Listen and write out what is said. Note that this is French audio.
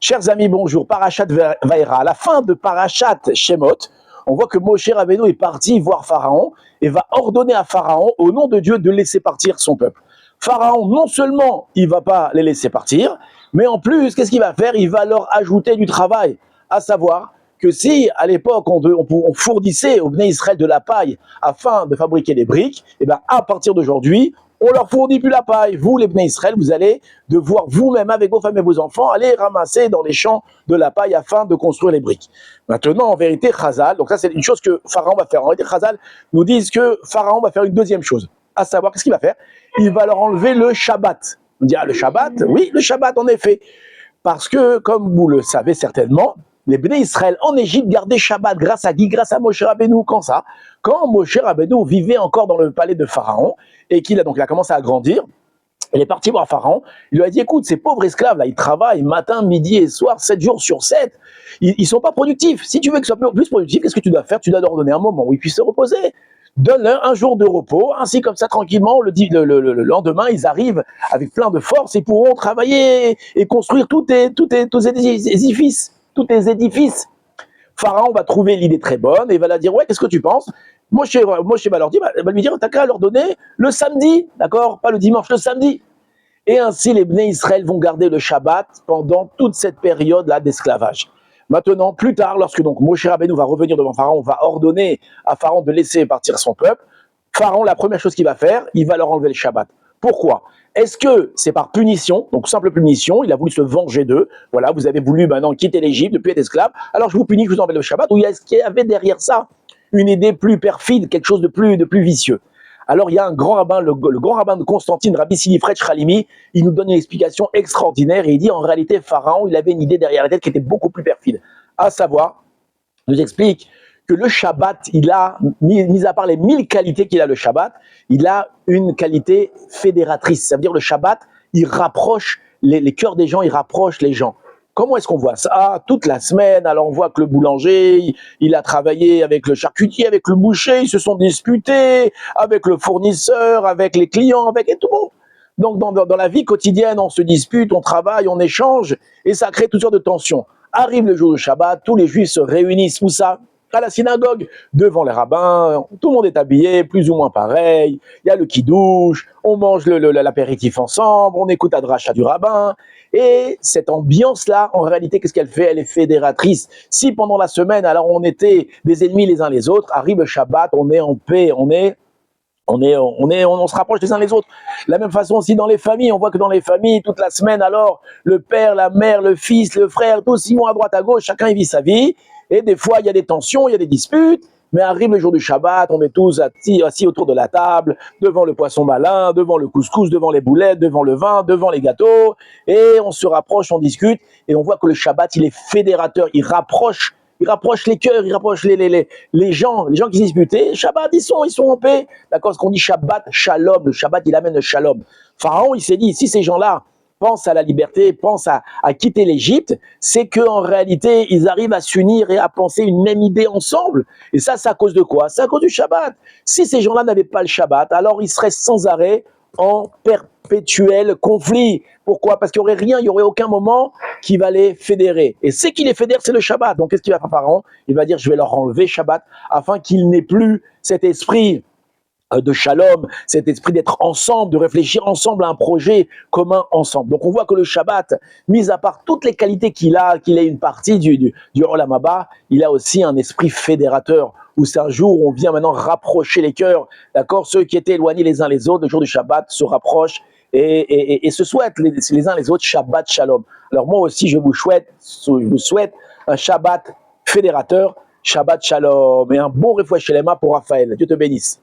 Chers amis, bonjour. Parashat Vaïra. À la fin de Parashat Shemot, on voit que Moshe Rabbeinu est parti voir Pharaon et va ordonner à Pharaon, au nom de Dieu, de laisser partir son peuple. Pharaon, non seulement il ne va pas les laisser partir, mais en plus, qu'est-ce qu'il va faire? Il va leur ajouter du travail. À savoir que si, à l'époque, on fournissait aux Bnei Israël de la paille afin de fabriquer des briques, et bien à partir d'aujourd'hui, on leur fournit plus la paille. Vous, les Bnei Israël, vous allez devoir vous-même, avec vos femmes et vos enfants, aller ramasser dans les champs de la paille afin de construire les briques. Maintenant, en vérité, Chazal, donc ça c'est une chose que Pharaon va faire. En vérité, Chazal nous disent que Pharaon va faire une deuxième chose. À savoir, qu'est-ce qu'il va faire? Il va leur enlever le Shabbat. On dit, ah, le Shabbat? Oui, le Shabbat, en effet. Parce que, comme vous le savez certainement, les Bnei Israël en Égypte gardaient Shabbat grâce à qui? Grâce à Moshe Rabbeinu. Quand ça? Quand Moshe Rabbeinu vivait encore dans le palais de Pharaon et qu'il a commencé à grandir, il est parti voir Pharaon. Il lui a dit, écoute, ces pauvres esclaves là, ils travaillent matin, midi et soir, 7 jours sur 7. Ils sont pas productifs. Si tu veux qu'ils soient plus productifs, qu'est-ce que tu dois faire? Tu dois leur donner un moment où ils puissent se reposer. Donne-leur un jour de repos, ainsi comme ça tranquillement, le lendemain, ils arrivent avec plein de force et pourront travailler et construire tous tes édifices. Tous tes édifices. Pharaon va trouver l'idée très bonne et va leur dire, ouais, qu'est-ce que tu penses? Moshe va leur dire, va lui dire, t'as qu'à leur donner le samedi, d'accord? Pas le dimanche, le samedi. Et ainsi, les Bnei Israël vont garder le Shabbat pendant toute cette période-là d'esclavage. Maintenant, plus tard, lorsque donc Moshe Rabbeinu va revenir devant Pharaon, va ordonner à Pharaon de laisser partir son peuple. Pharaon, la première chose qu'il va faire, il va leur enlever le Shabbat. Pourquoi? Est-ce que c'est par punition, donc simple punition, il a voulu se venger d'eux, voilà, vous avez voulu maintenant quitter l'Égypte, ne plus être esclave, alors je vous punis, je vous enlève le Shabbat, ou est-ce qu'il y avait derrière ça une idée plus perfide, quelque chose de plus vicieux? Alors il y a un grand rabbin, le grand rabbin de Constantine, Rabbi Sinifred Shalimi, il nous donne une explication extraordinaire et il dit en réalité Pharaon, il avait une idée derrière la tête qui était beaucoup plus perfide, à savoir, il nous explique que le Shabbat, il a, mis à part les 1000 qualités qu'il a le Shabbat, il a une qualité fédératrice. Ça veut dire le Shabbat, il rapproche les cœurs des gens, il rapproche les gens. Comment est-ce qu'on voit ça? Toute la semaine, alors on voit que le boulanger, il a travaillé avec le charcutier, avec le boucher, ils se sont disputés, avec le fournisseur, avec les clients, avec et tout le monde. Donc dans la vie quotidienne, on se dispute, on travaille, on échange, et ça crée toutes sortes de tensions. Arrive le jour du Shabbat, tous les Juifs se réunissent, où ça? À la synagogue, devant les rabbins, tout le monde est habillé, plus ou moins pareil, il y a le kidouche, on mange l'apéritif ensemble, on écoute la dracha du rabbin, et cette ambiance-là, en réalité, qu'est-ce qu'elle fait? Elle est fédératrice. Si pendant la semaine, alors on était des ennemis les uns les autres, arrive le Shabbat, on est en paix, on se rapproche les uns les autres. De la même façon aussi dans les familles, on voit que dans les familles, toute la semaine, alors, le père, la mère, le fils, le frère, tous ils vont à droite, à gauche, chacun il vit sa vie, et des fois il y a des tensions, il y a des disputes, mais arrive le jour du Shabbat, on est tous assis autour de la table, devant le poisson malin, devant le couscous, devant les boulettes, devant le vin, devant les gâteaux, et on se rapproche, on discute, et on voit que le Shabbat, il est fédérateur, il rapproche les cœurs, il rapproche les gens qui se disputaient. Shabbat, ils sont en paix. D'accord? Ce qu'on dit Shabbat, Shalom. Le Shabbat, il amène le Shalom. Pharaon, il s'est dit, si ces gens-là pensent à la liberté, pensent à quitter l'Égypte, c'est qu'en réalité, ils arrivent à s'unir et à penser une même idée ensemble. Et ça, c'est à cause de quoi? C'est à cause du Shabbat. Si ces gens-là n'avaient pas le Shabbat, alors ils seraient sans arrêt en perpétuel conflit. Pourquoi? Parce qu'il n'y aurait rien, il n'y aurait aucun moment qui va les fédérer. Et ce qui les fédère, c'est le Shabbat. Donc qu'est-ce qu'il va faire Pharaon? Il va dire, je vais leur enlever Shabbat, afin qu'il n'ait plus cet esprit de shalom, cet esprit d'être ensemble, de réfléchir ensemble à un projet commun ensemble. Donc on voit que le Shabbat, mis à part toutes les qualités qu'il a une partie du Olam Haba, il a aussi un esprit fédérateur, où c'est un jour où on vient maintenant rapprocher les cœurs, d'accord? Ceux qui étaient éloignés les uns les autres, le jour du Shabbat, se rapprochent et se souhaitent les uns les autres Shabbat Shalom. Alors moi aussi, je vous souhaite un Shabbat fédérateur, Shabbat Shalom, et un bon Refouach Shelema pour Raphaël. Dieu te bénisse.